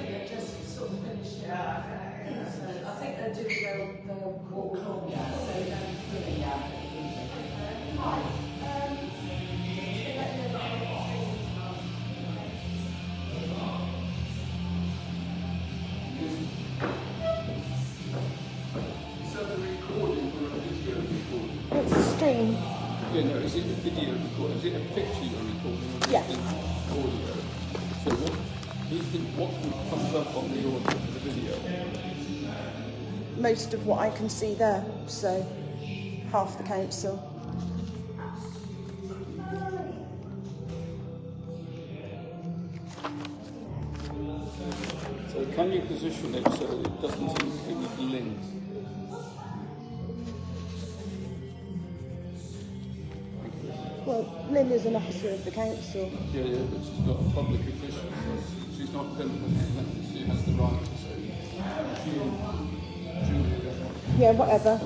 They just sort of finished it. So I think they're doing their walk on. It's a stream. Yeah, no, is it a video recording? Is it a picture you're recording? Or Yeah. is it audio? So what do you think, what comes up on the audio and the video? Most of what I can see there, so half the council. So can you position it so that it doesn't include Lynn? Well, Lynn is an officer of the council. Yeah, but she's not a public official, so she's not going she has the right to say, Julia. Yeah, whatever.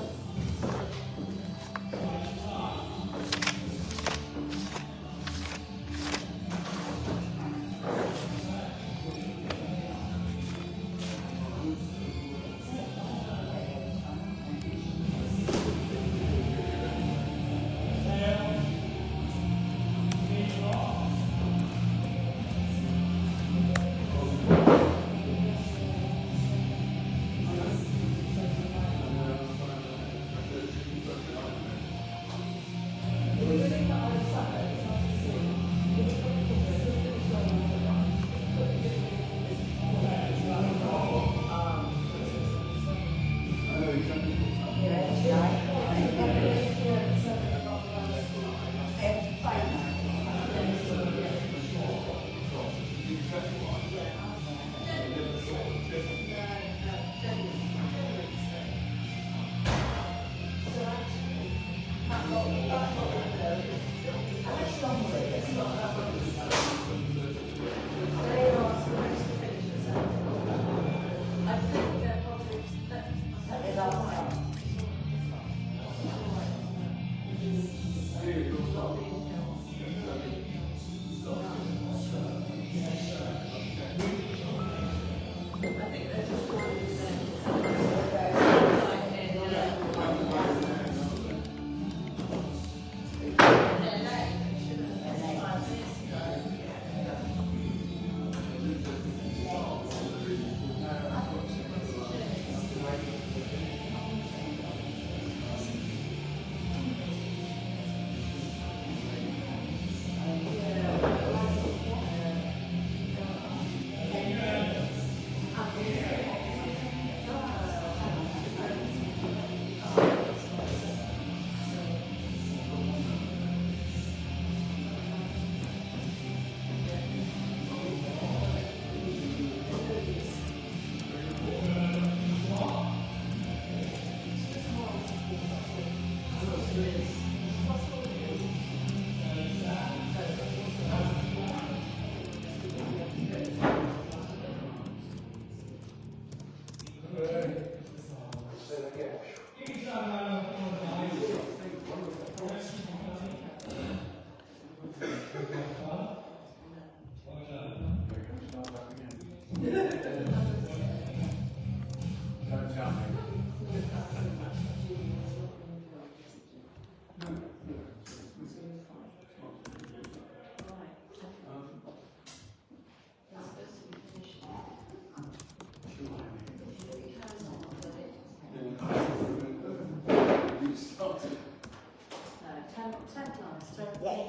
Yeah,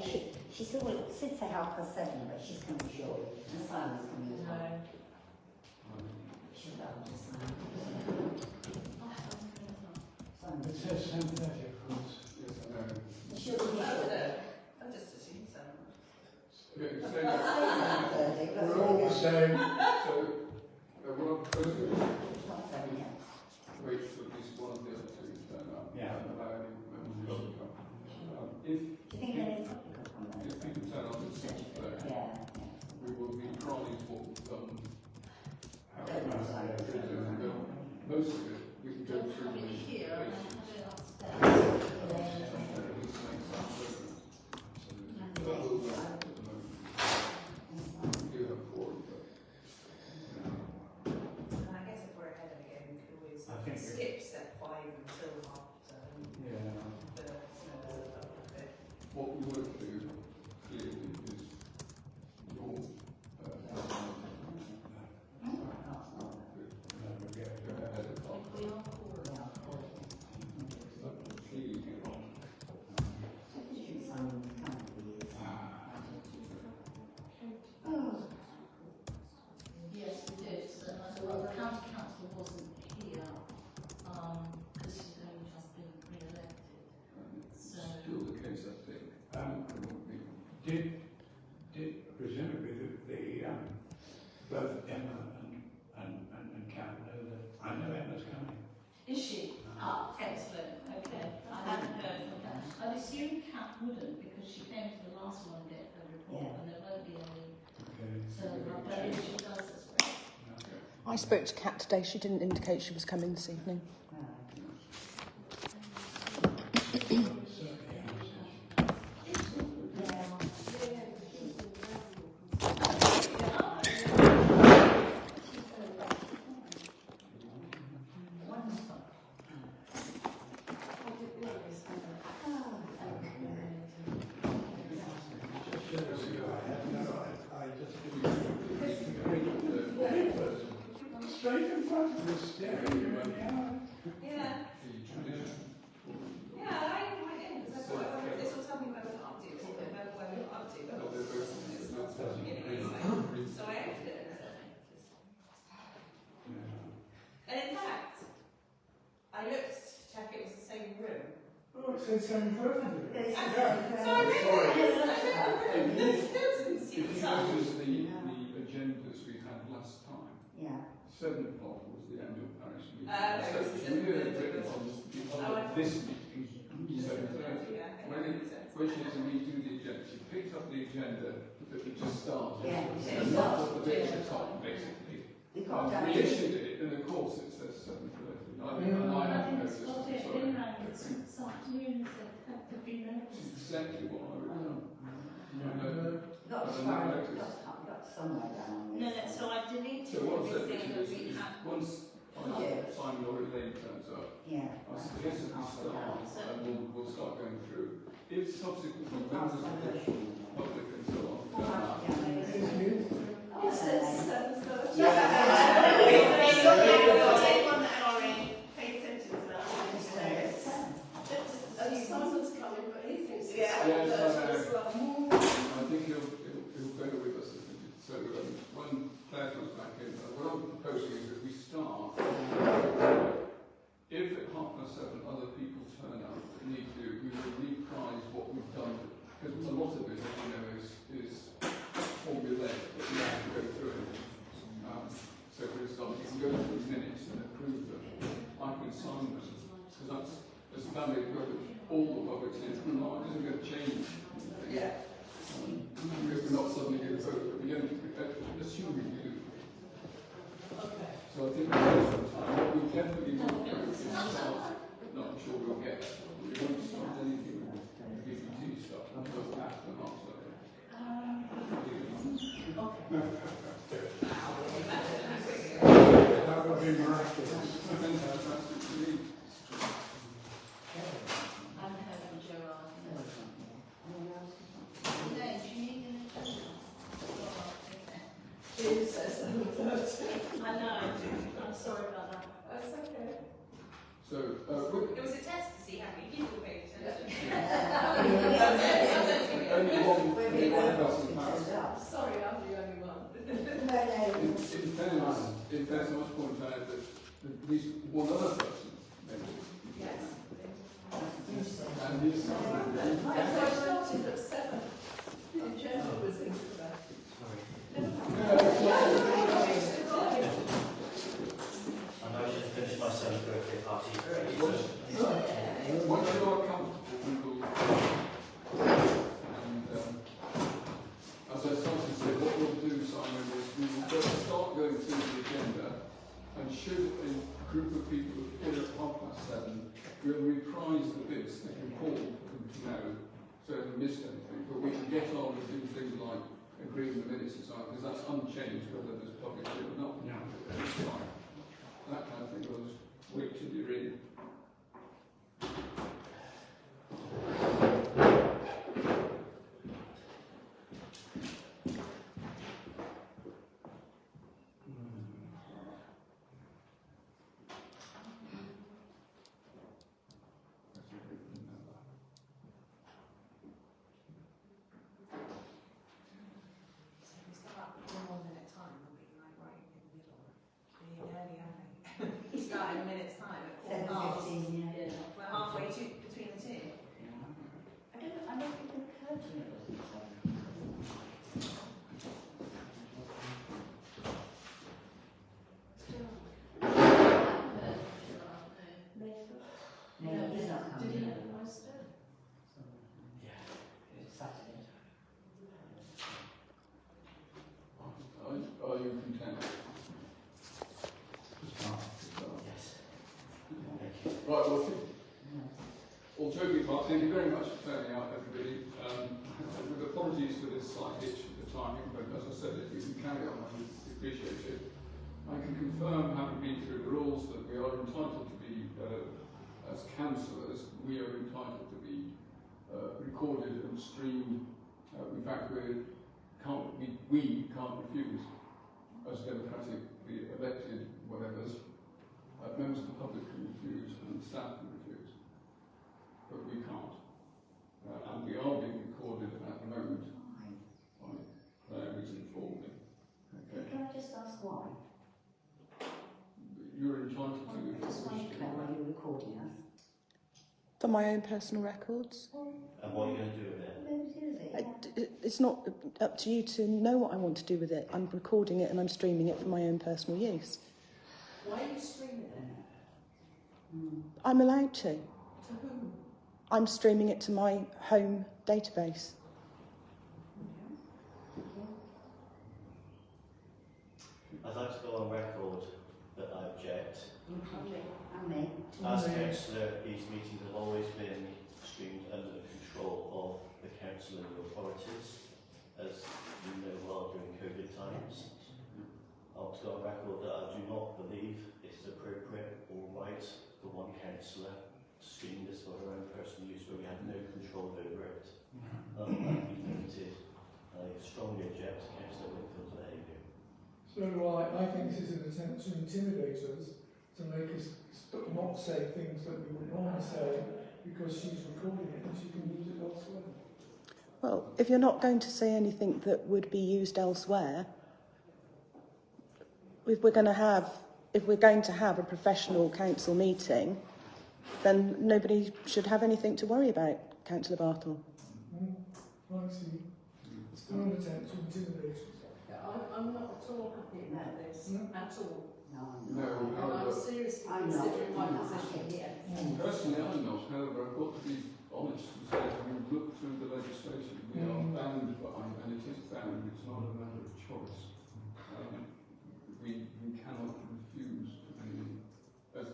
she's always since say 7:30, but she's coming short. And Simon's coming as well. She'll go to Simon. Simon. It says 7:30, of course. Yes, I know. She'll be short. I just assumed so. Okay, so We're all the same. so we're not supposed to It's not 7 yet. wait for at least one of the other two to turn up. Yeah. And allow any members to come. If Do you think any topic will come on if people turn up at 6:30, Yeah. we will be trying what we've done. How Don't know. most of it we can go through the Here, we do have four, but work to do clearly is your Yes, we did. So, well, the county council wasn't here, because she'd only just been re-elected. So, still the case, I think. Did presumably both Emma and Kat know that I know Emma's coming. is she? Ah, excellent. Okay. I hadn't heard from Kat. I'd assume Kat wouldn't, because she came to the last one to get her report, and there won't be any. Okay. So, but if she does, that's great. Okay. I spoke to Kat today. She didn't indicate she was coming this evening. Straight in front of us, staring you in the eye. Yeah. Yeah, I went in because I thought this was something I was up to, so I remember when we were up to, but it's not supposed to be anyway. So I opened it and in fact, I looked to check it was the same room. Oh, it says 7:30. So I read it, still didn't see If the you sun. notice the agendas we had last time, Yeah. 7 o'clock was the annual parish meeting. No, So it's it's the really 7:30. written on this meeting, 7:30. When she had to redo the agenda, she picked up the agenda that we just started. Yeah. And not at the bit at the top, basically. We got down. Reissued it, and of course it says 7:30. And I haven't noticed it, sorry. This afternoon, so that could be noticed. It's exactly what I would have done. Got somewhere down No, there. so I deleted So what I'm everything that we saying is, had. once Yeah. Simon or Elaine turns up, Yeah. I suggest that we start, and we'll start going through. If subsequently members of the public and so on turn up, It says 7:30. Take 1 hour in, pay attention to that. Simon's coming, but he thinks it's Yeah. 7:30 as well. I think he'll better with us. So when Claire comes back in, what I'm proposing is that we start. If at 7:30 other people turn up that need to, we will reprise what we've done, because a lot of it, as you know, is formulaic, but we have to go through it. So for example, you can go through minutes and approve them. I can sign them, because that's as valid whether all the public says, no, it isn't going to change. Yeah. Because we're not suddenly going to vote, but we don't assume we do. Okay. So I think we'll some time. What we definitely will do is start, not sure we'll get, we won't start anything with BBT stuff until after March 7th. That would be miraculous. I'm having Gerard. Elaine, do you need an agenda? It says 7:30. I know, I'm sorry about that. That's okay. So, It was a test to see how many people paid attention. only one person passed. Sorry, I'm the only one. In fairness, I must point out that at least one other person mentioned. Yes. And he's I started at 7. The agenda was incorrect. I know you finished my son's birthday party. Once you are comfortable, we will. And as I started to say, what we'll do, Simon, is we will start going through the agenda, and should a group of people appear at 7:30, we'll reprise the bits that are important for them to know, so they haven't missed anything. But we can get on and do things like agreeing the minutes and so on, because that's unchanged whether there's public here or not. Yeah. That kind of thing, we'll just wait till you're in. Right, well, all joking apart, thank you very much for turning out, everybody. With apologies for this slight hitch at the timing, but as I said, if we can carry on, I would appreciate it. I can confirm, having been through the rules, that we are entitled to be, as councillors, we are entitled to be recorded and streamed. In fact, we can't refuse, as democratically elected whatevers. Members of the public can refuse and staff can refuse, but we can't. And we are being recorded at the moment. Why? Claire has informed me. Okay. Can I just ask why? You're entitled to. Just why, Claire, why you're recording us? For my own personal records. And what are you going to do with it? It's not up to you to know what I want to do with it. I'm recording it and I'm streaming it for my own personal use. Why are you streaming it? I'm allowed to. To whom? I'm streaming it to my home database. I'd like to go on record that I object. And me. As councillor, these meetings have always been streamed under the control of the council and the authorities, as you know well during COVID times. I want to go on record that I do not believe it is appropriate or right for one councillor to stream this for her own personal use where we have no control over it. I've been limited. I strongly object to Councillor Whitfield's behaviour. So I think this is an attempt to intimidate us, to make us not say things that we would normally say, because she's recording it and she can use it elsewhere. Well, if you're not going to say anything that would be used elsewhere, if we're going to have a professional council meeting, then nobody should have anything to worry about, Councillor Bartle. I see. It's still an attempt to intimidate us. I'm not at all happy about this, at all. No, And I'm seriously considering my position here. Personally, I'm not. However, I've got to be honest and say that we've looked through the legislation. We are bound by, and it is bound, it's not a matter of choice. We cannot refuse to be, as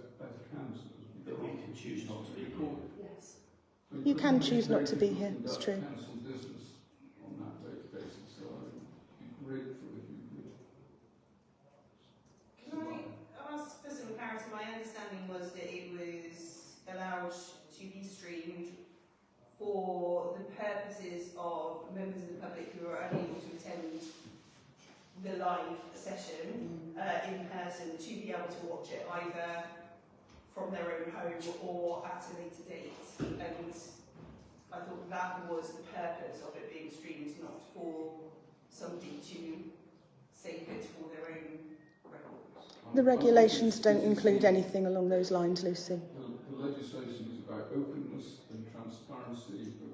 councillors. But we can choose not to be here. Yes. You can choose not to be here, it's true. Council business on that basis, so I'd be grateful if you could. Can I ask for some clarity? My understanding was that it was allowed to be streamed for the purposes of members of the public who are unable to attend the live session in person to be able to watch it either from their own home or at a later date. And I thought that was the purpose of it being streamed, not for somebody to save it for their own records. The regulations don't include anything along those lines, Lucy. The legislation is about openness and transparency of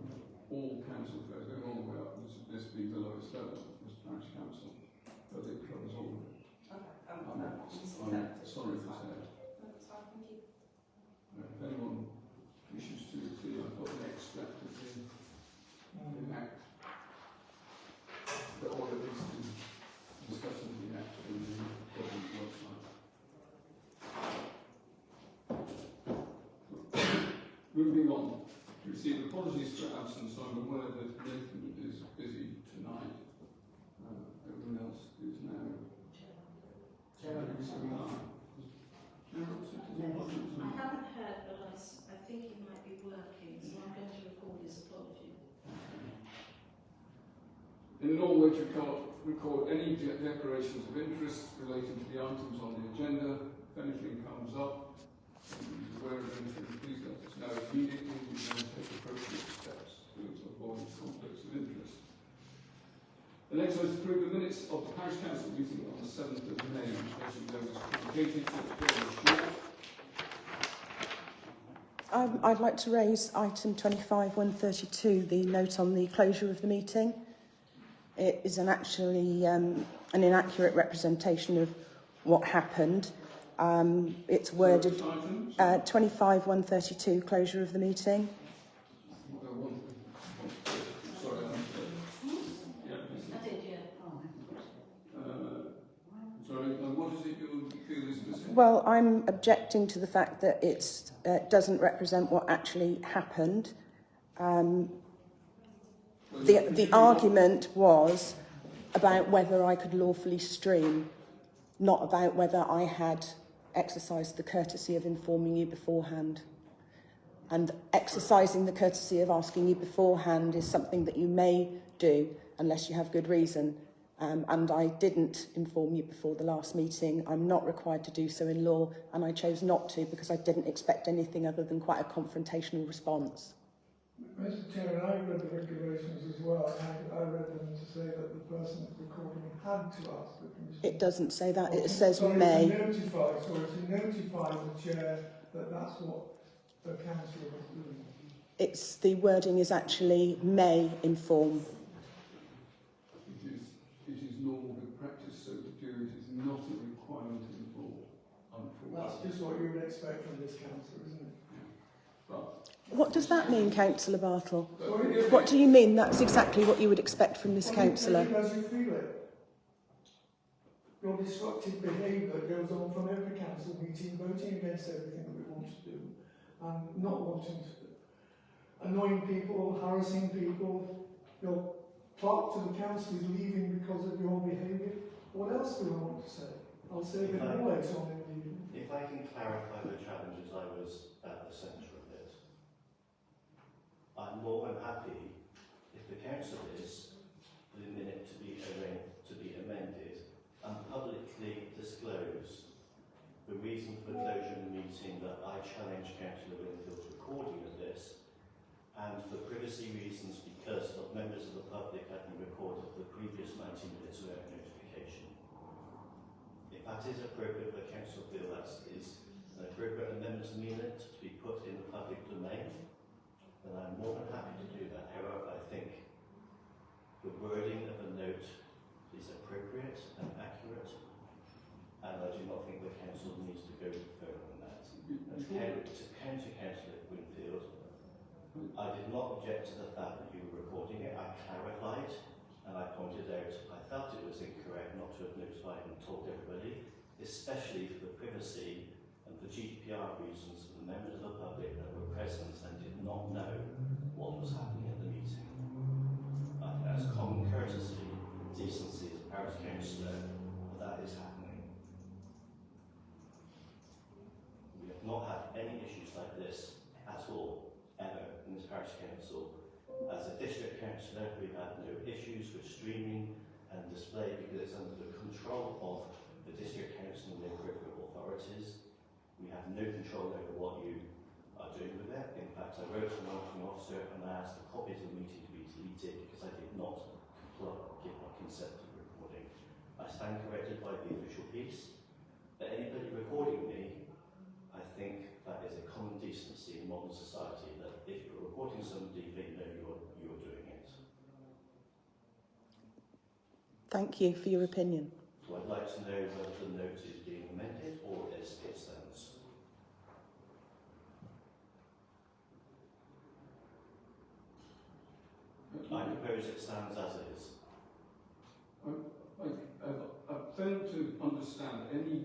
all council affairs. They're all aware of this being the lowest level of this parish council, but it covers all of it. Okay. I'm sorry to say it. That's fine, thank you. If anyone wishes to see, I've got an extract of the act, or at least the discussion of the act in the government website. Moving on, to receive apologies for absence. I'm aware that Nathan is busy tonight. Everyone else is now. I haven't heard, but I think he might be working, so I'm going to record his apology. In normal way, to record any declarations of interest relating to the items on the agenda. If anything comes up, and you're aware of anything, please let us know immediately. We can take appropriate steps to avoid conflicts of interest. The next one is to approve the minutes of the Parish Council meeting on the 7th of May, which there was communicated to the Parish. I'd like to raise item 25-132, the note on the closure of the meeting. It is actually an inaccurate representation of what happened. It's worded 25-132, closure of the meeting. Sorry, I did, yeah. sorry, what is it you feel is missing? Well, I'm objecting to the fact that it doesn't represent what actually happened. The argument was about whether I could lawfully stream, not about whether I had exercised the courtesy of informing you beforehand. And exercising the courtesy of asking you beforehand is something that you may do unless you have good reason. And I didn't inform you before the last meeting. I'm not required to do so in law, and I chose not to because I didn't expect anything other than quite a confrontational response. Mr. Chairman, I read the regulations as well, and I read them to say that the person recording had to ask the permission. It doesn't say that, it says To may. notify the chair that that's what the councillor was doing. It's the wording is actually may inform. It is normal good practice so to do. It is not a requirement in law, unfortunately. That's just what you would expect from this councillor, isn't it? But What does that mean, Councillor Bartle? Sorry? What do you mean that's exactly what you would expect from this councillor? As you feel it. Your disruptive behaviour goes on from every council meeting, voting against everything that we want to do, and not wanting to do. Annoying people, harassing people. Your clerk to the council is leaving because of your behaviour. What else do I want to say? I'll say a bit more later on in the evening. If I can clarify the challenges, I was at the centre of it. I'm more than happy if the council is for the minute to be amended and publicly disclose the reason for the closure of the meeting, that I challenge Councillor Winfield's recording of this, and for privacy reasons because of members of the public having recorded the previous 90 minutes without notification. If that is appropriate for council feel that is an appropriate amendment to minute to be put in the public domain, then I'm more than happy to do that. However, I think the wording of the note is appropriate and accurate, and I do not think the council needs to go further than that. And to counter Councillor Winfield, I did not object to the fact that you were recording it. I clarified and I pointed out I felt it was incorrect not to have notified and told everybody, especially for the privacy and for GDPR reasons for the members of the public that were present and did not know what was happening at the meeting. I think that's common courtesy, decency as a parish councillor, that is happening. We have not had any issues like this at all, ever, in this parish council. As a district councillor, we've had no issues with streaming and display because it's under the control of the district council and the appropriate authorities. We have no control over what you are doing with it. In fact, I wrote to the monitoring officer and I asked for copies of the meeting to be deleted because I did not give my consent to the recording. I stand corrected by the official piece. But anybody recording me, I think that is a common decency in modern society, that if you're recording somebody, they know you're doing it. Thank you for your opinion. So I'd like to know whether the note is being amended or as it stands. I propose it stands as it is. I fail to understand any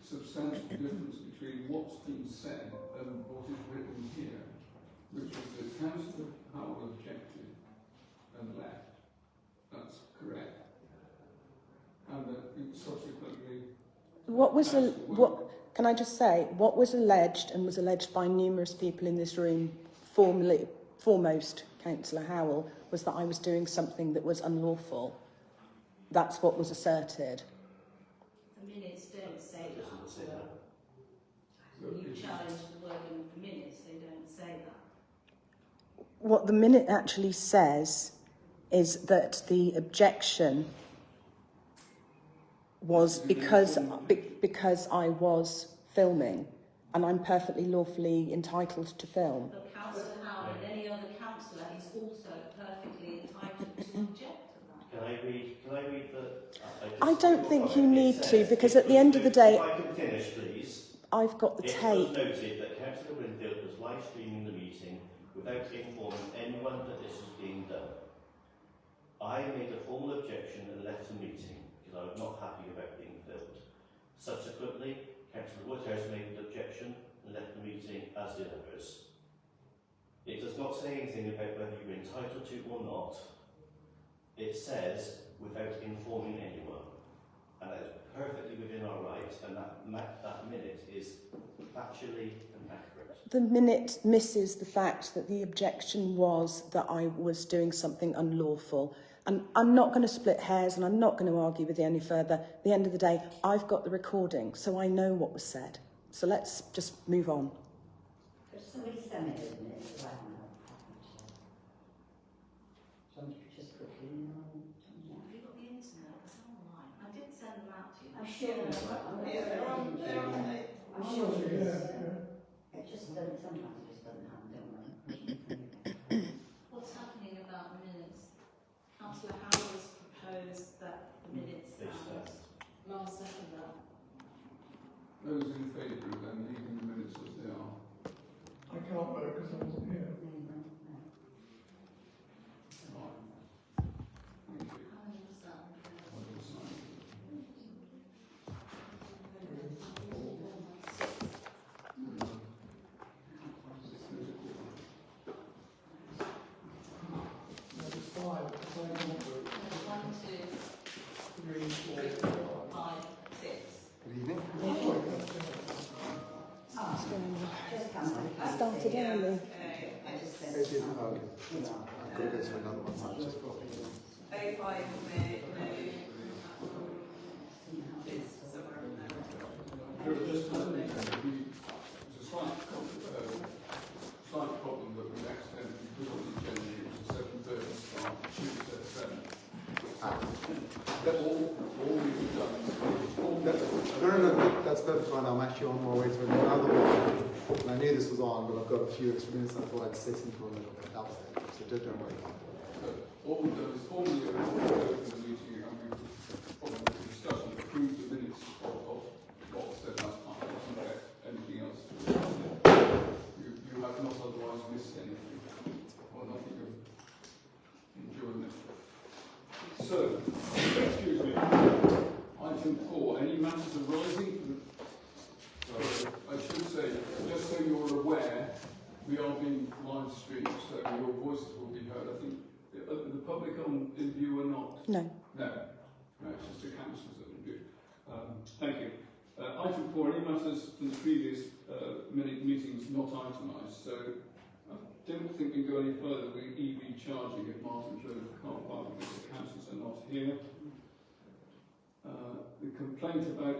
substantial difference between what's been said and what is written here, which is that Councillor Howell objected and left. That's correct. And that it subsequently... Can I just say, what was alleged and was alleged by numerous people in this room, foremost Councillor Howell, was that I was doing something that was unlawful. That's what was asserted. The minutes don't say It doesn't say that. You challenge the word in the minutes, they don't say that. What the minute actually says is that the objection was because I was filming, and I'm perfectly lawfully entitled to film. But Councillor Howard and any other councillor is also perfectly entitled to object to that. Can I read the... I don't think you need to, because at the end of the day... If I can finish, please. I've got the It tape. was noted that Councillor Winfield was live streaming the meeting without informing anyone that this was being done. I made a formal objection and left the meeting because I was not happy about being filmed. Subsequently, Councillor Wood does not say anything about whether you're entitled to or not. It says without informing anyone. And that is perfectly within our rights, and that minute is factually inaccurate. The minute misses the fact that the objection was that I was doing something unlawful. And I'm not going to split hairs, and I'm not going to argue with you any further. At the end of the day, I've got the recording, so I know what was said. So let's just move on. Could somebody send me those minutes right now? Somebody could just quickly email them. Have you got the internet? It's online. I did send them out to you. I'm sure. Yeah, they're on the... I'm sure it is. Yeah. It just doesn't, sometimes it just doesn't happen, don't worry. What's happening about the minutes? Councillor Howard has proposed that the minutes stand. Last second that. Those in favour of them leaving the minutes as they are? I can't vote because I wasn't here. Right. Thank you. How many was that? I will sign. There's 5 at the same time. 1, 2, 3, 4, 5, 6. Good evening. Just come on. Started early. I just said. It is, oh, I've got to go to another one, so I just thought. 05 May, no. It's somewhere in there. There was just there's a slight problem that we accidentally put on the agenda. It was a 7:30 start, Tuesday at 7. All we've done No, that's perfectly fine. I'm actually on my way to another one. And I knew this was on, but I've got a few extra minutes. I thought I'd sit in for a little bit. That was it. So don't worry. all we've done is formally open the meeting and we've following the discussion approved the minutes of what was said last time. I don't know anything else. You have not otherwise missed anything or nothing of enjoyment. So, excuse me. Item 4. Any matters arising from I should say, just so you're aware, we are being live streamed, so your voices will be heard. I think the public in view or not? No. No, it's just the councillors that in view. Thank you. Item 4, any matters from the previous meetings not itemised. So I don't think we go any further with EV charging at Martin's Road car park because the councillors are not here. The complaint about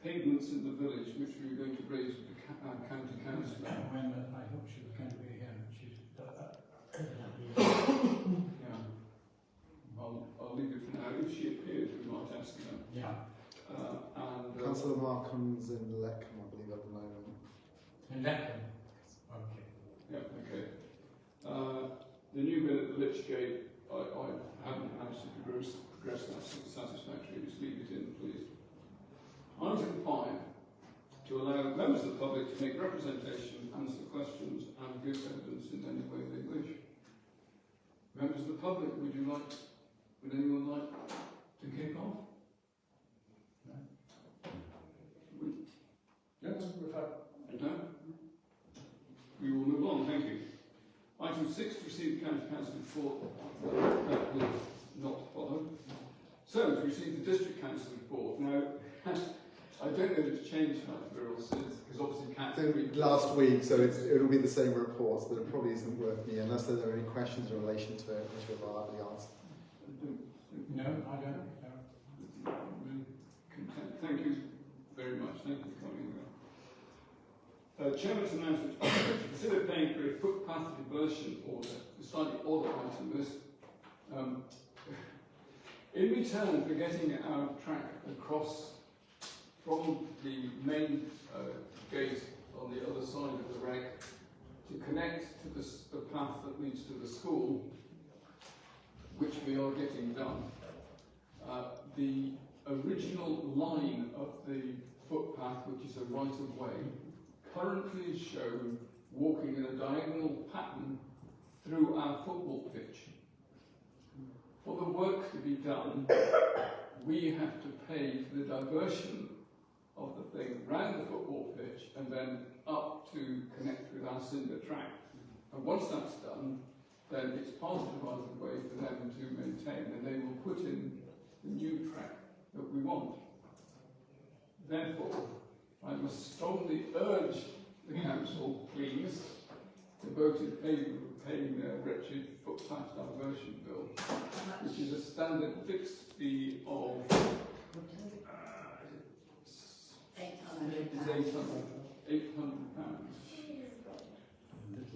pavements in the village, which we were going to raise with the county council. I thought she was going to be here, but she's Yeah. I'll leave it for now. If she appears, we might ask her. yeah. Councillor Markham's in Leckham, I believe, at the moment. In Leckham. Okay. Yeah, okay. The new bit at the Lich Gate, I haven't managed to progress that satisfactorily. Just leave it in, please. Item 5, to allow members of the public to make representation, answer questions and give evidence in any way they wish. Members of the public, would anyone like to kick off? Yes, we've had. No? We will move on, thank you. Item 6, to receive county council report. That will not follow. So, to receive the district council report. Now, I don't know if it's changed much, Viral, since, because obviously I think last week, so it'll be the same reports, but it probably isn't worth me, unless there are any questions in relation to it, which we'll gladly answer. No, I don't. No. Really content. Thank you very much. Thank you for coming. Chairman's announcement. Consider paying for a footpath diversion order. A slightly odd item, this. In return for getting our track across from the main gate on the other side of the wreck to connect to the path that leads to the school, which we are getting done. The original line of the footpath, which is a right-of-way, currently is shown walking in a diagonal pattern through our football pitch. For the work to be done, we have to pay for the diversion of the thing round the football pitch and then up to connect with our cinder track. And once that's done, then it's part of the right of way for them to maintain, and they will put in the new track that we want. Therefore, I must strongly urge the council, please, to vote in favour of paying their wretched footpath diversion bill, which is a standard fixed fee of £800. A little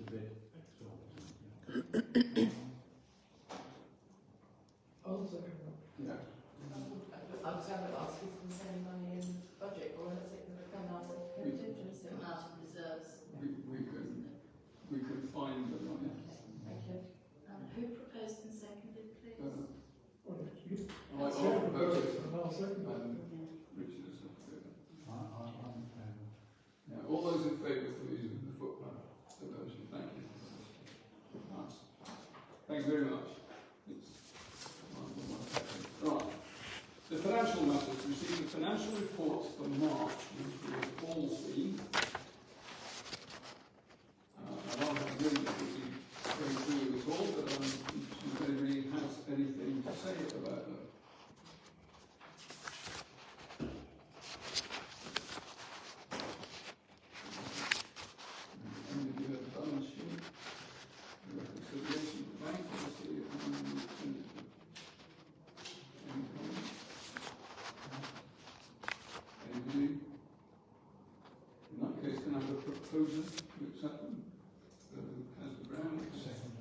bit exorbitant. I'll second that. Yeah. I'm going to ask if there's any money in the budget, or is it going to come out of contingency? Out of reserves. We can find the money. Thank you. Who proposed and seconded, please? Well, you I second the propose vote, and I'll second it. Richard is in favour. I'm in favour. Yeah, all those in favour, please, of the footpath diversion. Thank you. Nice. Thank you very much. Right. The financial matters. Received the financial reports for March, which we have all seen. I don't have really going through it all, but if anybody has anything to say about them. Balance sheet, reconciliation of bank policy, anybody? In that case, can I have a proposer to accept them? Councillor Brown. Second.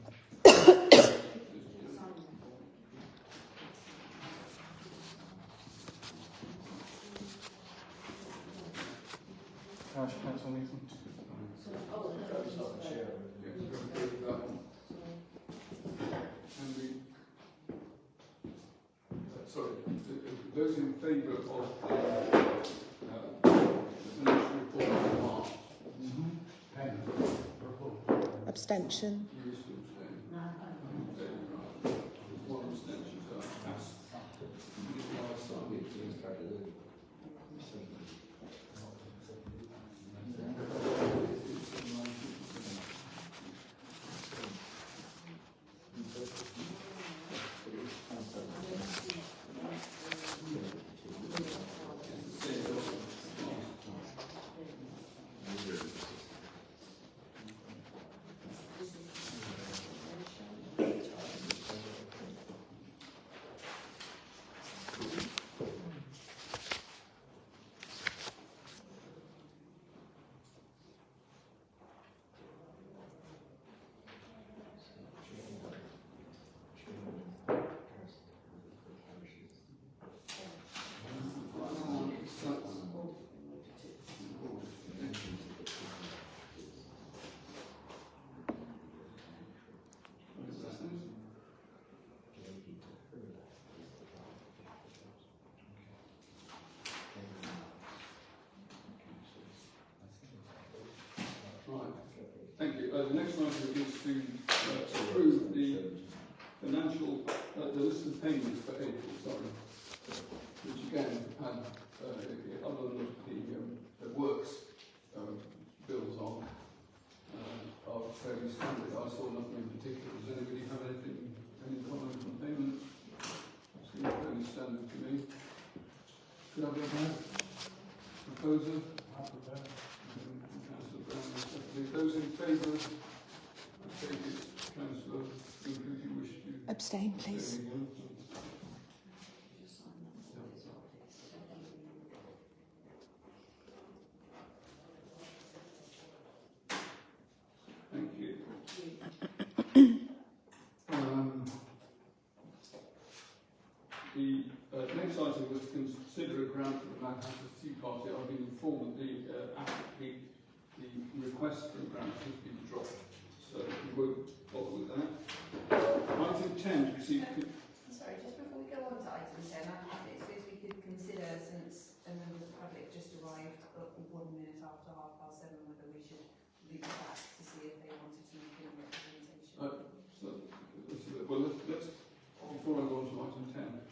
Parish council meeting. Those in favour of the financial report for March? Pen. Abstention. You wish to abstain? One abstention, so that's passed. Thank you. The next item is to approve the financial, the list of payments for April, which again had, other than the works bills on, are fairly standard. I saw nothing in particular. Does anybody have any comment on payments? Seems fairly standard to me. Could I have a proposer? Those in favour, I take it, Councillor, if you wish to Abstain, please. Thank you. The next item was to consider a grant for the Manchester Tea Party. I've been informed that the request for a grant has been dropped, so we won't bother with that. Item 10 to receive. Sorry, just before we go on to item 10, I suppose we could consider, since a member of the public just arrived 1 minute after 7:30, whether we should loop back to see if they wanted to make any representation. Well, let's before I go on to item 10.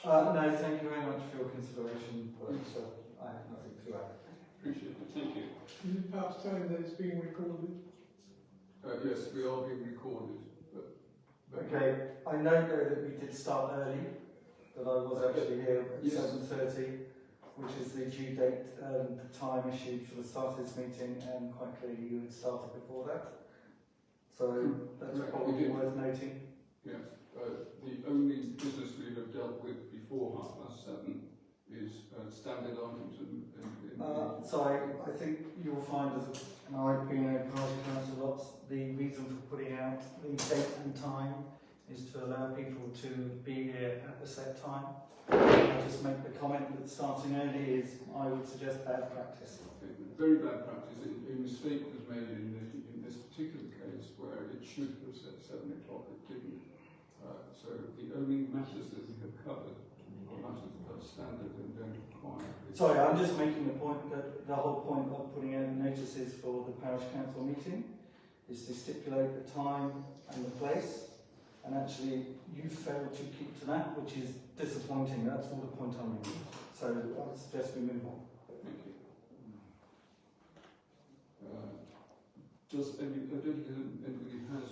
No, thank you very much for your consideration, but I have nothing to add. Appreciate it. Thank you. Can you perhaps tell him that it's being recorded? Yes, we are being recorded. Okay, I know though that we did start early, that I was actually here at Yes. 7:30, which is the due date, the time issued for the start of this meeting, and quite clearly you had started before that. So that's Correct, we probably did. worth noting. Yes, the only business we have dealt with before 7:30 is standard items So I think you'll find, as I've been a parish council lots, the reason for putting out the date and time is to allow people to be here at the set time. I'll just make the comment that starting early is, I would suggest, bad practice. very bad practice. A mistake was made in this particular case where it should have said 7 o'clock, it didn't. So the only matters that we have covered are matters that are standard and don't require. Sorry, I'm just making the point that the whole point of putting out notices for the parish council meeting is to stipulate the time and the place, and actually you failed to keep to that, which is disappointing. That's all the point I'm making. So I suggest we move on. Thank you. Anybody has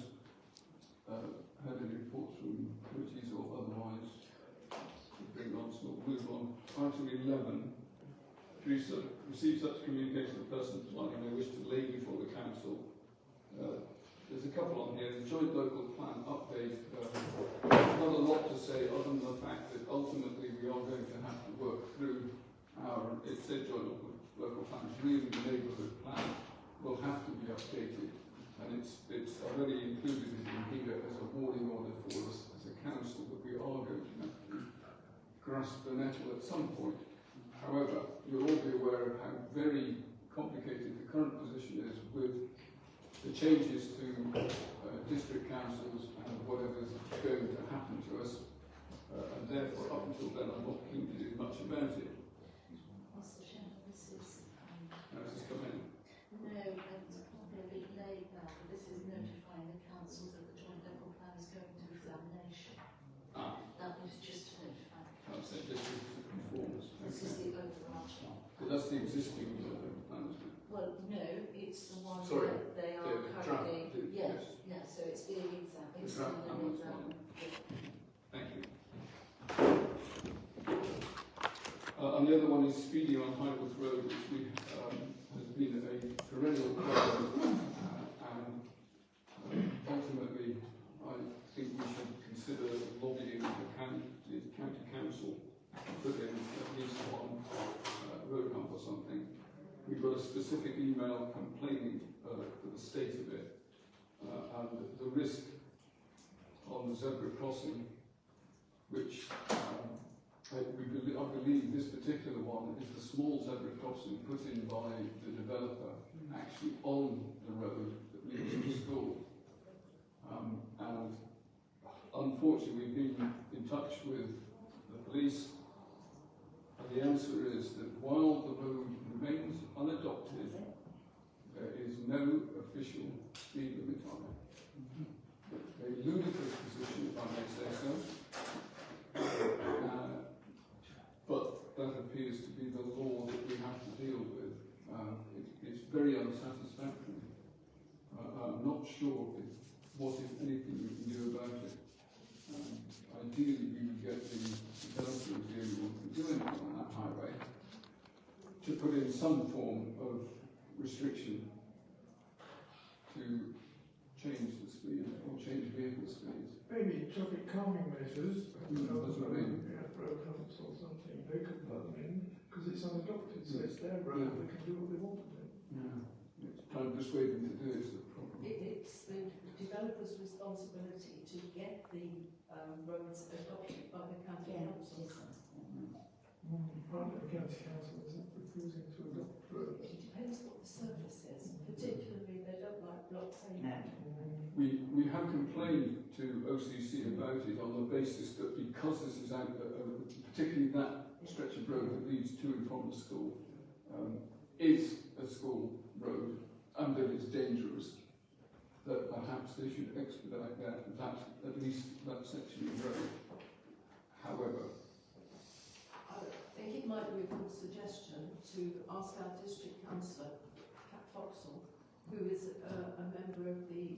had any reports from committees or otherwise? Bring on, so we'll move on. Item 11. Receive such communication of persons providing they wish to lay before the council. There's a couple on here. The joint local plan update. Not a lot to say other than the fact that ultimately we are going to have to work through our, it said joint local plan, it's really the neighbourhood plan, will have to be updated. And it's already included in here as a warning order for us as a council that we are going to have to grasp the nettle at some point. However, you'll all be aware of how very complicated the current position is with the changes to district councils and whatever's going to happen to us. And therefore, up until then, I'm not keen to do much about it. Mr. Chairman, this is, Now, this is coming. no, it's probably a bit late now, but this is notifying the council that the joint local plan is going to examination. That was just to notify. I'll say district conforms. This is the overarching. But that's the existing plan, isn't it? Well, no, it's the one Sorry, that they are the currently. draft, Yes, yes, so it's being examined. The draft plan was one. Thank you. And the other one is speeding on Highworth Road, which has been a perennial problem. And ultimately, I think we should consider lobbying the county council to put in at least one road hump or something. We've got a specific email complaining for the state of it, and the risk on the zebra crossing, which I believe this particular one is the small zebra crossing put in by the developer actually on the road that leads to school. And unfortunately, we've been in touch with the police, and the answer is that while the road remains unadopted, there is no official speed limit on it. A ludicrous position, if I may say so. But that appears to be the law that we have to deal with. It's very unsatisfactory. I'm not sure what, if anything, we can do about it. Ideally, we would get the developer of the area to do anything on that highway to put in some form of restriction to change the speed or change vehicle speeds. Maybe traffic calming measures, That's what I mean. road humps or something, they could put them in, because it's unadopted, so it's their road, they can do what they want to do. Yeah. Trying to persuade them to do it is the problem. It's the developer's responsibility to get the roads adopted by the county council. Part of the county council isn't refusing to adopt roads. It depends what the surface is, particularly they don't like block pavement. We have complained to OCC about it on the basis that because this is out, particularly that stretch of road that leads to and from the school, is a school road and that it's dangerous, that perhaps they should expedite that at least that section of road. However, I think it might be a good suggestion to ask our district councillor, Cat Foxall, who is a member of the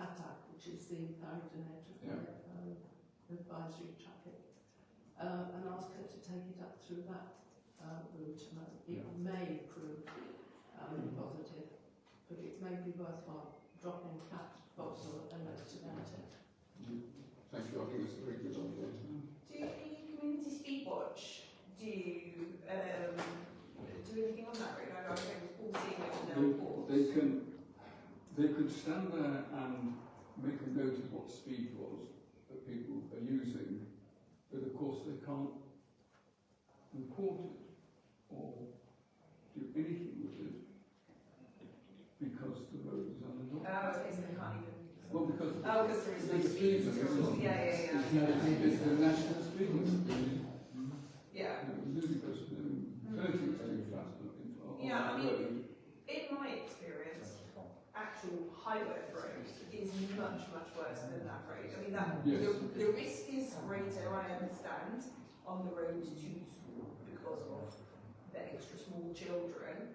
ATAC, which is the Paradonet Advisory Traffic, and ask her to take it up through that route. And it may prove positive, but it may be worthwhile dropping that proposal a note about it. Thank you, I think it's a very good idea. Do the Community Speed Watch do anything on that route? I think all seeing it on their reports. They could stand there and make a note of what speed was that people are using, but of course they can't report it or do anything with it because the road is unlocked. Oh, okay, so they can't even. Well, because there is no the speed limit. Yeah. It's the national speed limit. Yeah. Ludicrous. 30 is too fast on Yeah, I that mean, road. in my experience, actual highway road is much, much worse than that road. I mean, the risk is greater, I understand, on the road to school because of the extra small children.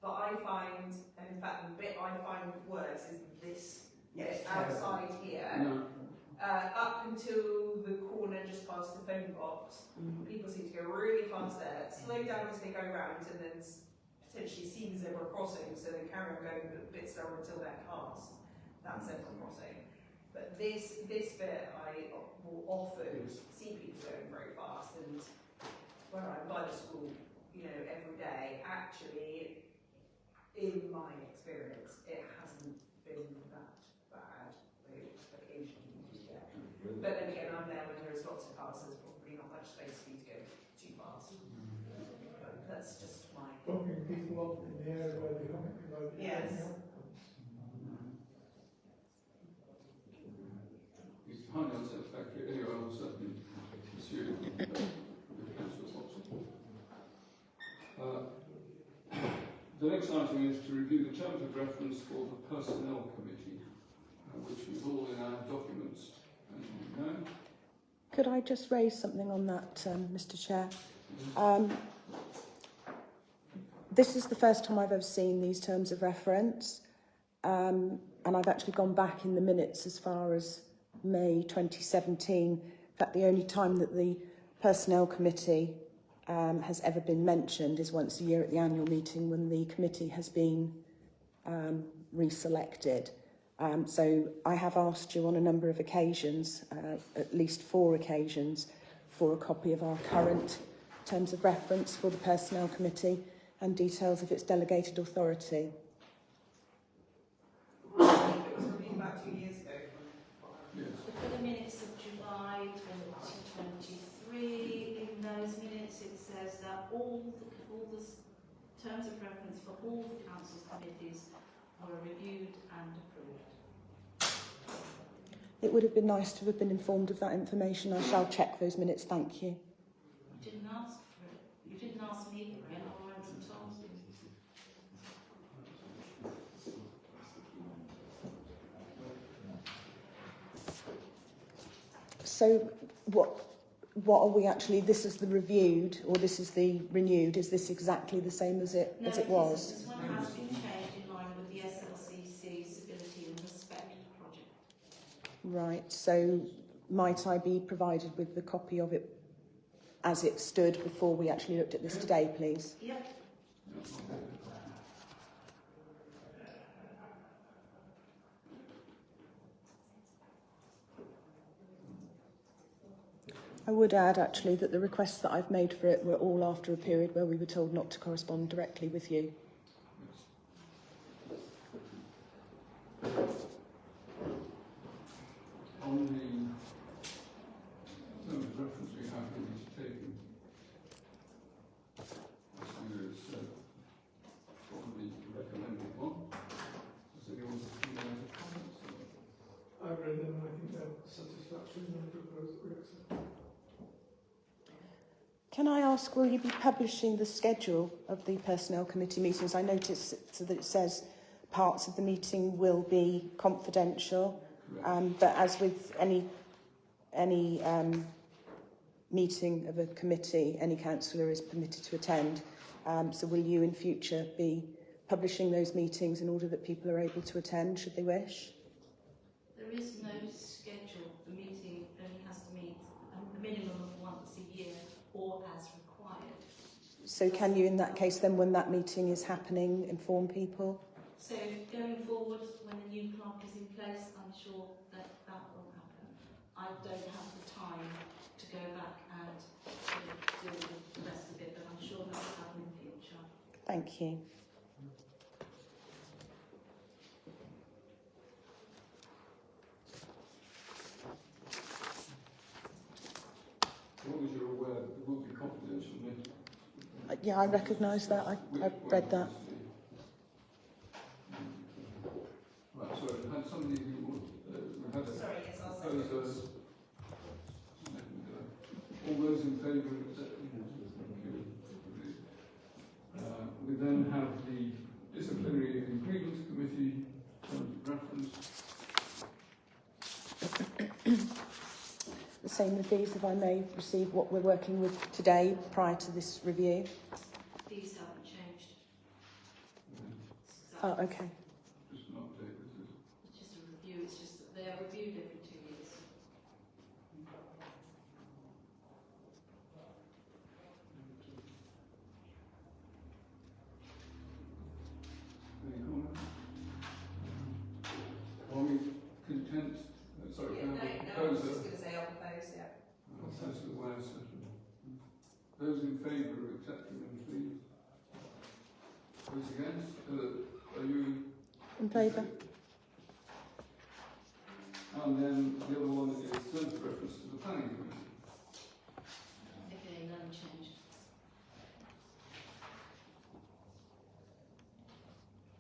But I find, and in fact, the bit I find worse is this bit outside here. Up until the corner just past the phone box, people seem to go really fast there, slow down as they go round, and then potentially see the zebra crossing, so they carry on going a bit slower until they're past that zebra crossing. But this bit, I will often see people going very fast, and when I'm by the school, every day, actually, in my experience, it hasn't been that bad. Occasionally, yeah. But then again, I'm there when there's lots of cars, there's probably not much space for you to go too fast. But that's just my... Dropping people off in the area where they haven't provided. Yes. It's highly unsatisfactory. Anyway, I will certainly pursue the council option. The next item is to review the terms of reference for the Personnel Committee, which is all in our documents, as you know. Could I just raise something on that, Mr. Chair? This is the first time I've ever seen these terms of reference, and I've actually gone back in the minutes as far as May 2017. In fact, the only time that the Personnel Committee has ever been mentioned is once a year at the annual meeting when the committee has been reselected. So I have asked you on a number of occasions, at least 4 occasions, for a copy of our current terms of reference for the Personnel Committee and details of its delegated authority. I think it was probably about 2 years ago. For the minutes of July 2023, in those minutes it says that all the terms of reference for all the council's committees were reviewed and approved. It would have been nice to have been informed of that information. I shall check those minutes, thank you. You didn't ask for it. You didn't ask me for it, I went and told you. So what are we actually, this is the reviewed or this is the renewed, is this exactly the same as it was? This one has been changed in line with the SLCC Civility and Respect project. Right, so might I be provided with the copy of it as it stood before we actually looked at this today, please? Yep. I would add actually that the requests that I've made for it were all after a period where we were told not to correspond directly with you. On the terms of reference we have in this table, this is probably the recommended one. Does anyone have any comments? I read them and I think they're satisfactory and I propose that we accept. Can I ask, will you be publishing the schedule of the Personnel Committee meetings? I noticed that it says parts of the meeting will be confidential, but as with any meeting of a committee, any councillor is permitted to attend. So will you in future be publishing those meetings in order that people are able to attend should they wish. There is no schedule. The meeting only has to meet a minimum of once a year or as required. So can you, in that case, then, when that meeting is happening, inform people? So going forward, when the new clerk is in place, I'm sure that that will happen. I don't have the time to go back and do the rest of it, but I'm sure that will happen in the future. Thank you. As long as you're aware that there will be confidential meetings. Yeah, I recognise that. I read that. Right, so we had somebody who would, we had a Sorry, yes, I'll say. proposal. All those in favour of accepting? We then have the disciplinary and grievance committee reference. The same with these, if I may receive what we're working with today prior to this review. These haven't changed. Oh, okay. Just an update, this is. It's just a review. It's just that they are reviewed every 2 years. Any comment? Are we content? Sorry, Yeah, can no, I have a I was proposer? just going to say I'll propose, yeah. Councillor Wales. Those in favour of accepting them, please. Those against? Are you In favour? And then the other one is terms of reference to the planning committee. Again, none changed.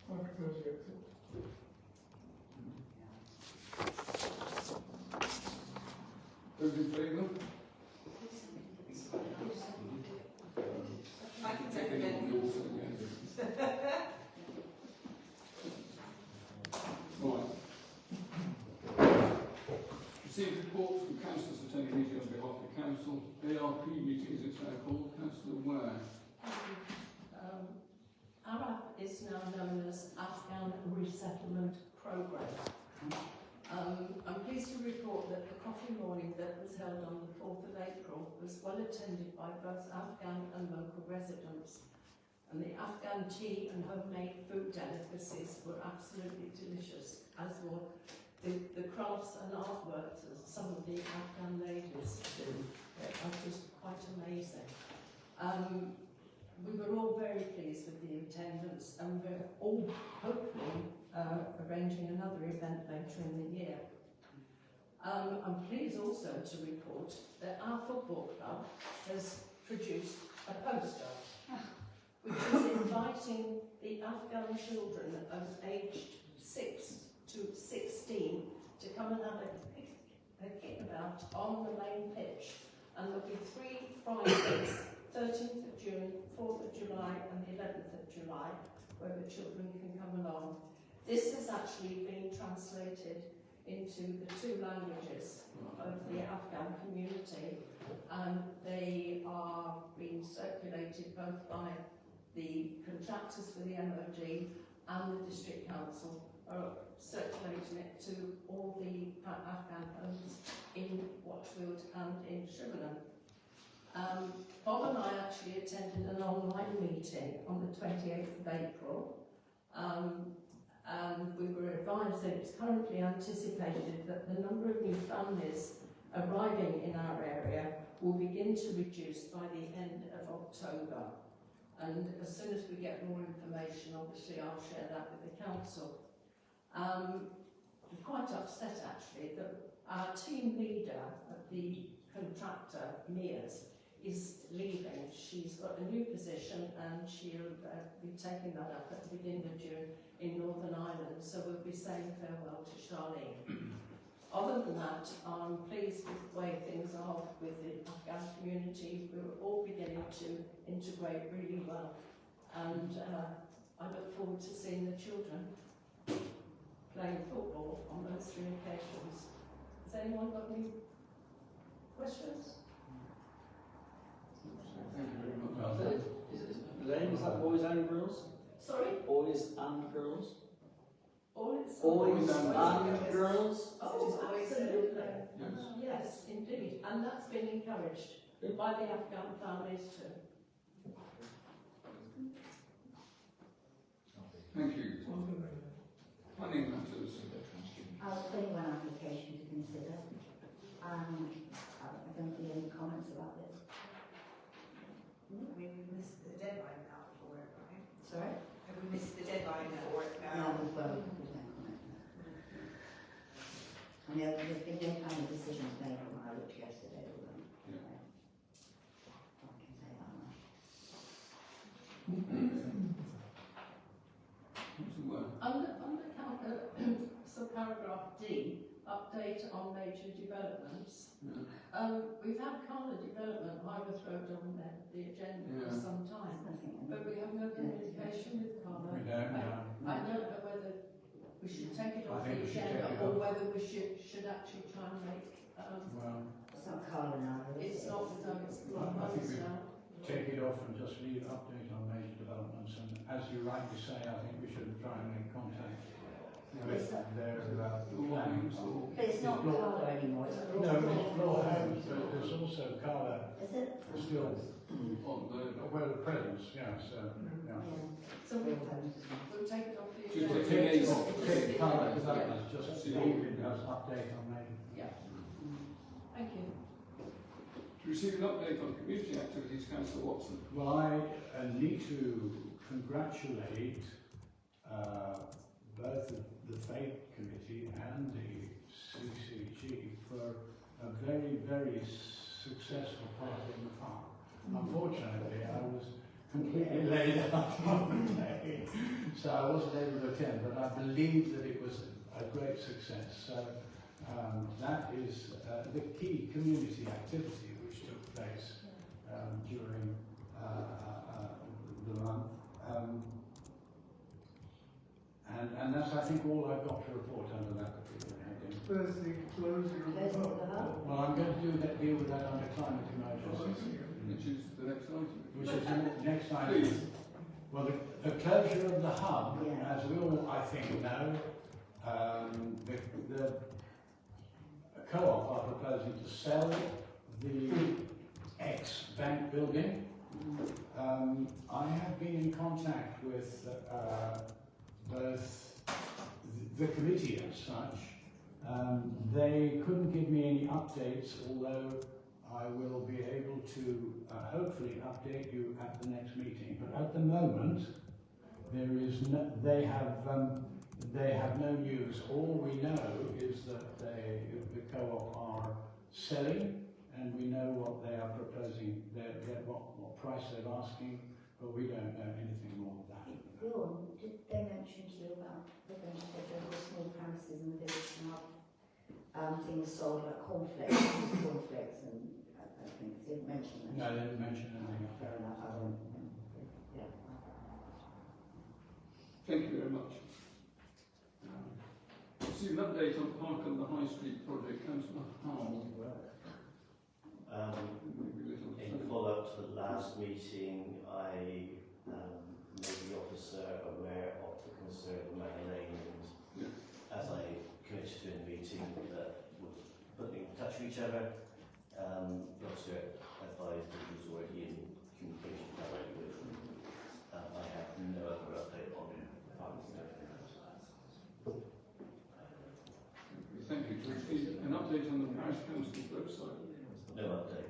I propose we accept. Those in favour? I can second it. Right. Received reports from councillors attending meetings on behalf of the council. ARP meetings, it's now called. Councillor Ware. ARAP is now known as Afghan Resettlement Programme. I'm pleased to report that the coffee morning that was held on the 4th of April was well attended by both Afghan and local residents. And the Afghan tea and homemade food delicacies were absolutely delicious, as were the crafts and artworks that some of the Afghan ladies do. They are just quite amazing. We were all very pleased with the attendance, and we're all hopefully arranging another event later in the year. I'm pleased also to report that our football club has produced a poster which is inviting the Afghan children of aged 6 to 16 to come and have a kick-about on the main pitch. And there'll be 3 Fridays, 13th of June, 4th of July and the 11th of July, where the children can come along. This has actually been translated into the 2 languages of the Afghan community, and they are being circulated both by the contractors for the MOD and the district council are circulating it to all the Afghan homes in Watchfield and in Shrivenham. Bob and I actually attended an online meeting on the 28th of April, and we were advised that it's currently anticipated that the number of new families arriving in our area will begin to reduce by the end of October. And as soon as we get more information, obviously I'll share that with the council. I'm quite upset actually that our team leader of the contractor, Mia's, is leaving. She's got a new position and she'll be taking that up at the beginning of June in Northern Ireland, so we'll be saying farewell to Charlene. Other than that, I'm pleased with the way things are with the Afghan community. We're all beginning to integrate really well, and I look forward to seeing the children playing football on those 3 occasions. Has anyone got any questions? Thank you very much. Is that boys' only rules? Sorry? Boys and girls? All it's Boys and and girls? Oh, absolutely. Yes. Yes, indeed. And that's been encouraged by the Afghan families too. Thank you. Planning matters. I'll bring one application to consider. I don't see any comments about this. I mean, we've missed the deadline now for it, right? Sorry? Have we missed the deadline for it now? No, there's no comment. And there's been no kind of decisions made when I looked yesterday. Yeah. I can say that much. So paragraph D, update on major developments. Yeah. We've had Carla development, Highworth Road on the agenda for Yeah. some time, but we have no communication with Carla. We don't know. I don't know whether we should take it I off think the we should agenda take it or off. whether we should actually try and make, Well, It's not Carla now. it's not with them, it's I think Highworth we- now. take it off and just leave update on major developments, and as you rightly say, I think we should try and make contact with their plans. But it's not Carla anymore. It's No, it's Law Homes, but there's also Carla Is it? still, On the well, the presence, yeah, so, yeah. So we'll take it off the Should agenda. take it off. Take Carla developments, just leave it as update on major. Yeah. Thank you. To receive an update on community activities, Councillor Watson. Well, I need to congratulate both the Faith Committee and the CCG for a very, very successful party in the park. Unfortunately, I was completely laid out on the day, so I wasn't able to attend, but I believe that it was a great success. So that is the key community activity which took place during the month. And that's, I think, all I've got to report under that particular heading. Where's the closure of the hub? Well, I'm going to deal with that under climate emergency, Which is the next item. which is the next item. Please. Well, the closure of the hub, Yeah. as we all, I think, know, the co-op are proposing to sell the ex-bank building. I have been in contact with both the committee as such. They couldn't give me any updates, although I will be able to hopefully update you at the next meeting. But at the moment, there is no, they have no news. All we know is that the co-op are selling, and we know what they are proposing, what price they're asking, but we don't know anything more than that. Dawn, did they mention to you about they're going to take over the small premises in the village and have things sold like cornflakes and things? They didn't mention that. No, they didn't mention anything. Fair enough. I don't. Yeah. Thank you very much. Receive an update on Park and the High Street project, Councillor Howell. In follow-up to the last meeting, I made the officer aware of the concern of Manor Lane, and as I committed to in the meeting that we'll put in touch with each other, the officer advised that he was already in communication directly with them. I have no other update on the Park and Thank you. To receive an update on the Parish Council's website. no update.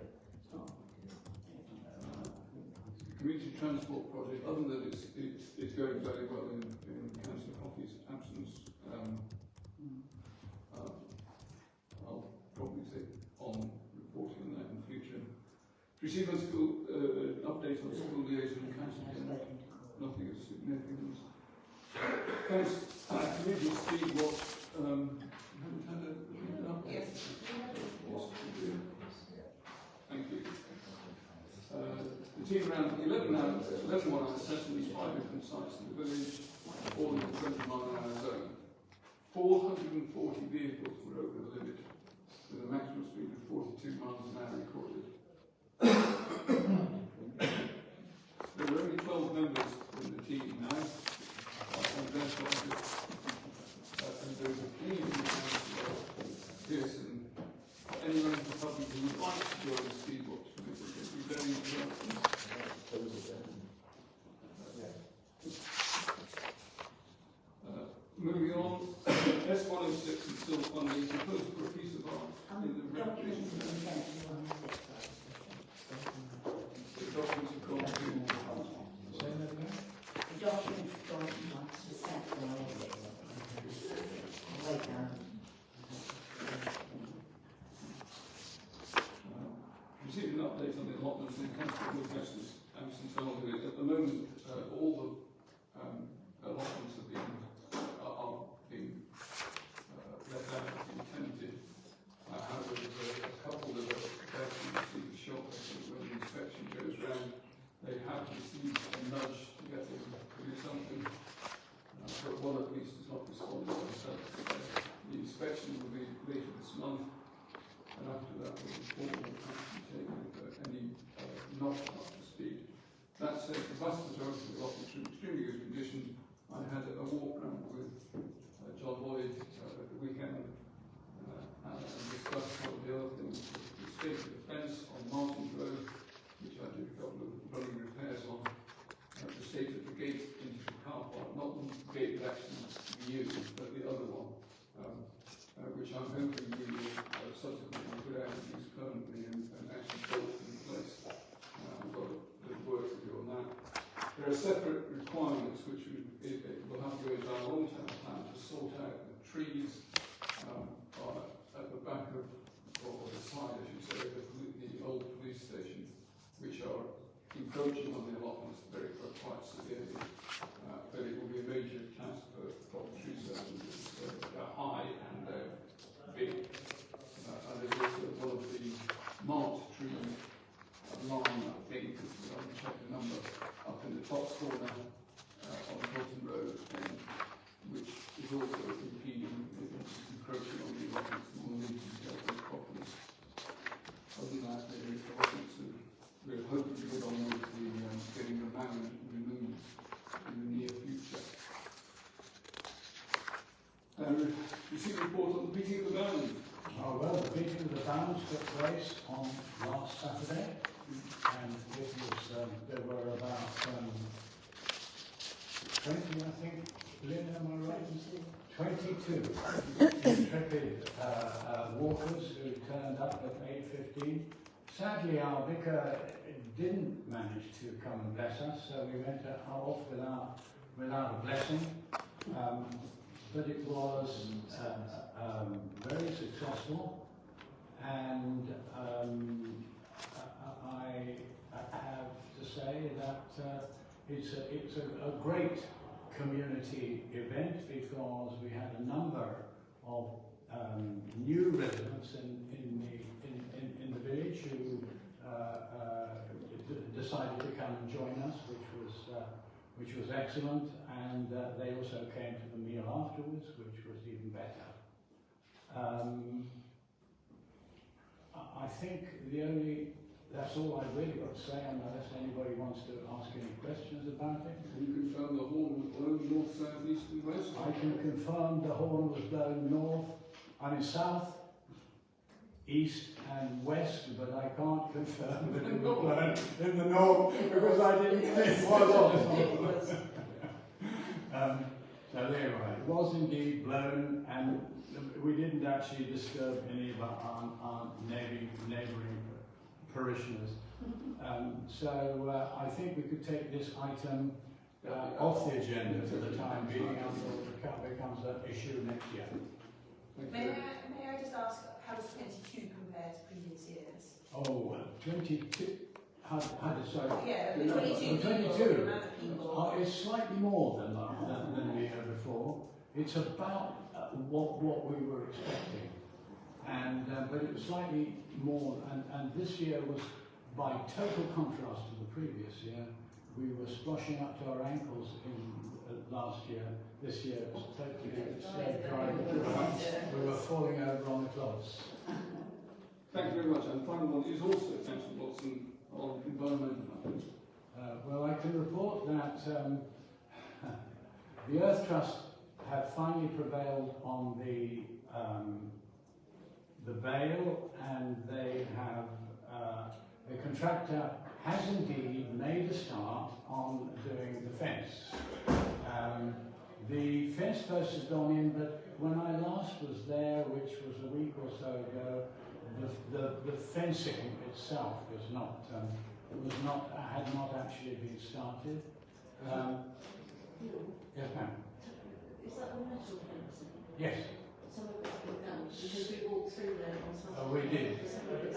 Community transport project, other than it's going very well in Councillor Coffey's absence. I'll probably take on reporting on that in the future. Receive a school update on school liaison and council. Nothing of significance. Community Steve Watts. Haven't had an update. Yes. Thank you. The team around 11 mile assessments, 5 different sites in the village, all in the 20-mile-an-hour zone. 440 vehicles were over the limit, with a maximum speed of 42 miles an hour recorded. There were only 12 members in the team now, and there is a plea from Councillor Pearson for anyone in the public who would like to join the Speedwatch Committee. They'd be very welcome. Moving on, S106 is still funding, proposed for a piece of art in the recreation. The documents have gone to The documents gone to Central Way down. received an update on the allotments in Council with questions. Since at the moment, all the allotments are being let out as intended. However, there's a couple that are about to receive a shock. I think when the inspection goes round, they have received a nudge to get them to do something. But one at least has not responded. So the inspection will be later this month, and after that, will be formal action taken for any not up to speed. That said, the vast majority of the allotments are in extremely good condition. I had a walk round with John Lloyd at the weekend and discussed some of the other things. The state of the fence on Martin's Road, which I did a couple of running repairs on. The state of the gate into the car park, not the gate that actually we use, but the other one, which I'm hoping we will subsequently put out and use permanently and actually bolt in place. I've got a bit of work to do on that. There are separate requirements which will have to go into our long-term plan to sort out the trees at the back of, or the side, I should say, of the old police station, which are encroaching on the allotments quite severely. But it will be a major task for tree surgeons. They're high and they're big. And there's also one of the marked trees, line, I think, I'll check the number, up in the top corner on Hilton Road, which is also impeding, encroaching on the allotments and will need to be dealt with properly. Other than that, we're hoping to get on with getting the mound removed in the near future. Received a report on the beating of the bound. Oh, well, the beating of the bounds took place on last Saturday, and it was, there were about 20, I think. Lynn, am I right? 22 intrepid walkers who turned up at 8:15. Sadly, our vicar didn't manage to come and bless us, so we went off without a blessing. But it was very successful, and I have to say that it's a great community event, because we had a number of new residents in the village who decided to come and join us, which was excellent, and they also came to the meal afterwards, which was even better. I think that's all I've really got to say, unless anybody wants to ask any questions about it. Can you confirm the horn was blown north, south, east and west? I can confirm the horn was blown south, east and west, but I can't confirm that it was blown in the north, because I didn't think it was. So there you are. It was indeed blown, and we didn't actually disturb any of our neighbouring parishioners. So I think we could take this item off the agenda for the time being until it becomes an issue next year. May I just ask, how does 22 compare to previous years? Oh, 22. Sorry. Yeah, the 22 people. It's slightly more than the year before. It's about what we were expecting, and but it was slightly more. And this year was, by total contrast to the previous year, we were splashing up to our ankles in last year. This year it was totally dry. We were falling over on the cloths. Thank you very much. And the final one is also Councillor Watson on environmental matters. Well, I can report that the Earth Trust have finally prevailed on the veil, and they have the contractor has indeed made a start on doing the fence. The fence posts have gone in, but when I last was there, which was a week or so ago, the fencing itself had not actually been started. Yes, ma'am. Is that the metal fencing? Yes. Some of it's been done, because we walked through there on Saturday. Oh, we did.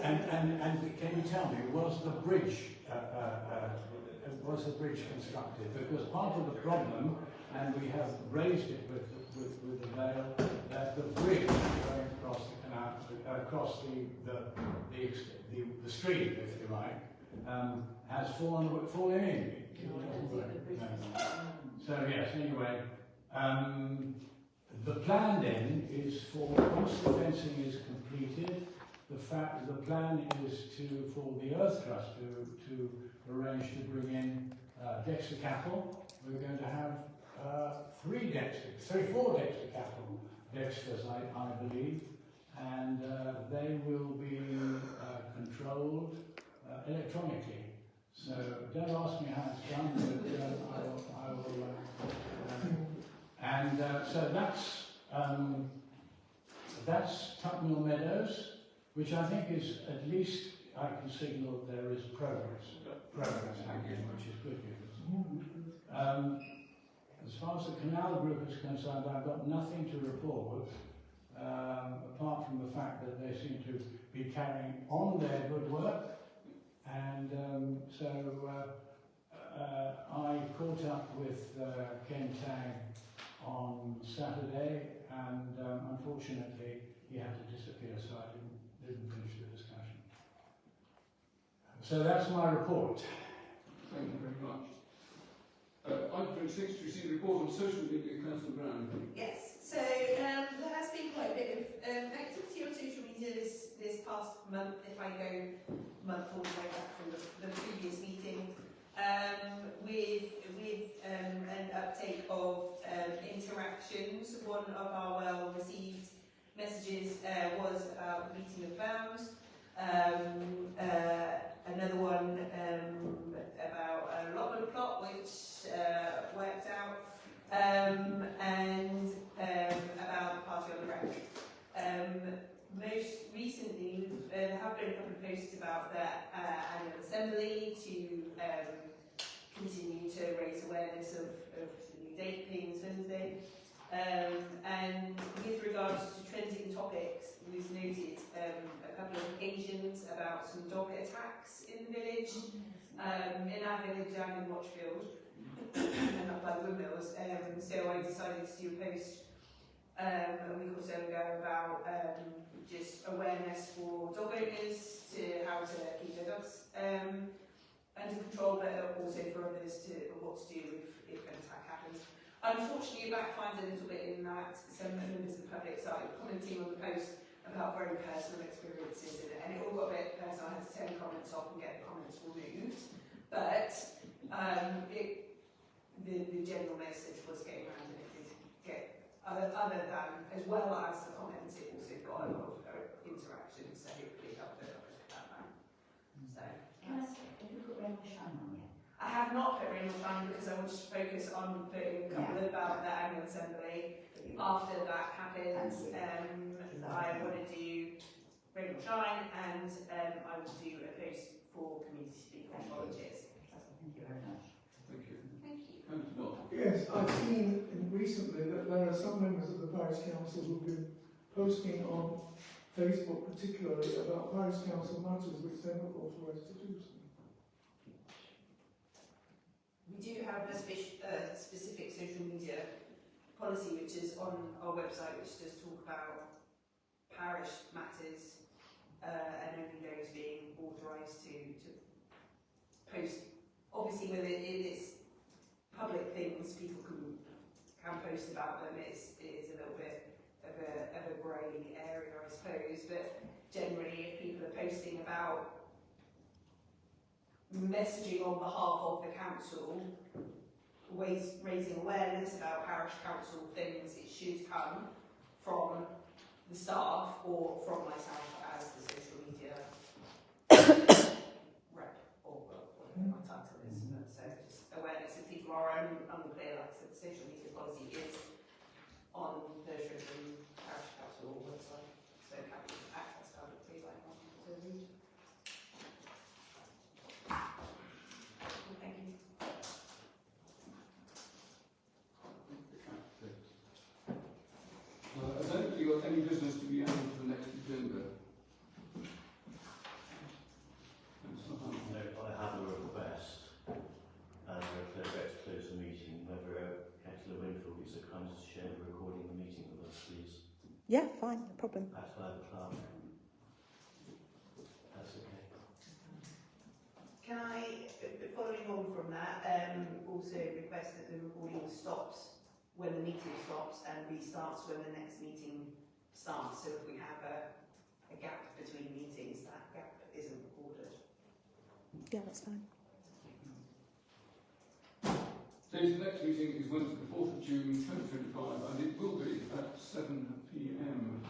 And can you tell me, was the bridge constructed? Because part of the problem, and we have raised it with the veil, that the bridge going across the canal, across the stream, if you like, has fallen in. So yes, anyway, the plan then is for, once the fencing is completed, the plan is for the Earth Trust to arrange to bring in Dexter cattle. We're going to have 4 Dexter cattle, Dexters I believe, and they will be controlled electronically. So don't ask me how it's done, but I will. And so that's Tucknell Meadows, which I think is, at least I can signal there is progress happening, which is good news. As far as the canal group is concerned, I've got nothing to report, apart from the fact that they seem to be carrying on their good work. And so I caught up with Ken Tang on Saturday, and unfortunately he had to disappear, so I didn't finish the discussion. So that's my report. Thank you very much. Item 26, to receive a report on social media, Councillor Brown. Yes, so there has been quite a bit of activity on social media this past month, if I go month all the way back from the previous meeting, with an uptake of interactions. One of our well-received messages was about the meeting of bounds. Another one about a allotment plot, which worked out, and about party on the rec. Most recently, there have been a couple of posts about the annual assembly to continue to raise awareness of the new date being Wednesday. And with regards to trending topics, it was noted a couple of occasions about some dog attacks in the village, in our village and in Watchfield, and up by the windmills. So I decided to do a post a week or so ago about just awareness for dog owners to how to keep their dogs under control, but also for others to what to do if an attack happens. Unfortunately, it backfired a little bit in that some members of the public started commenting on the post about very personal experiences in it, and it all got a bit personal. I had to turn comments off and get the comments removed, but the general message was getting around, and it did get, other than, as well as the comments, it also got a lot of interactions, so hopefully helped it that now. So, Can I say, have you put rain or shine on yet? I have not put rain or shine because I want to focus on putting a couple about the annual assembly. After that happens, I want to do rain or shine, and I will do a post for community speak on volunteers. Thank you very much. Thank you. Thank you. Councillor Knoll. Yes, I've seen recently that there are some members of the Parish Council who've been posting on Facebook particularly about Parish Council matters which they're not authorised to do. We do have a specific social media policy which is on our website, which does talk about parish matters and only those being authorised to post. Obviously, when it's public things, people can post about them. It is a little bit of a grey area, I suppose. But generally, if people are posting about messaging on behalf of the council, raising awareness about parish parish council things, it should come from the staff or from myself as the social media rep, or whatever my title is. So just awareness if people are unclear, like I said, the social media policy is on the Shrivenham Parish Council website, so you can access publicly like on to read. Thank you. Has anybody got any business to be added to the next agenda? No, I have a request, and I regret to close the meeting, whether Councillor Winfield is so kind as to share the recording of the meeting with us, please. Yeah, fine, no problem. That's by the clerk. That's okay. Can I, following on from that, also request that the recording stops when the meeting stops and restarts when the next meeting starts. So if we have a gap between meetings, that gap isn't recorded. Yeah, that's fine. So the next meeting is Wednesday the 4th of June 2025 and it will be at 7 p.m.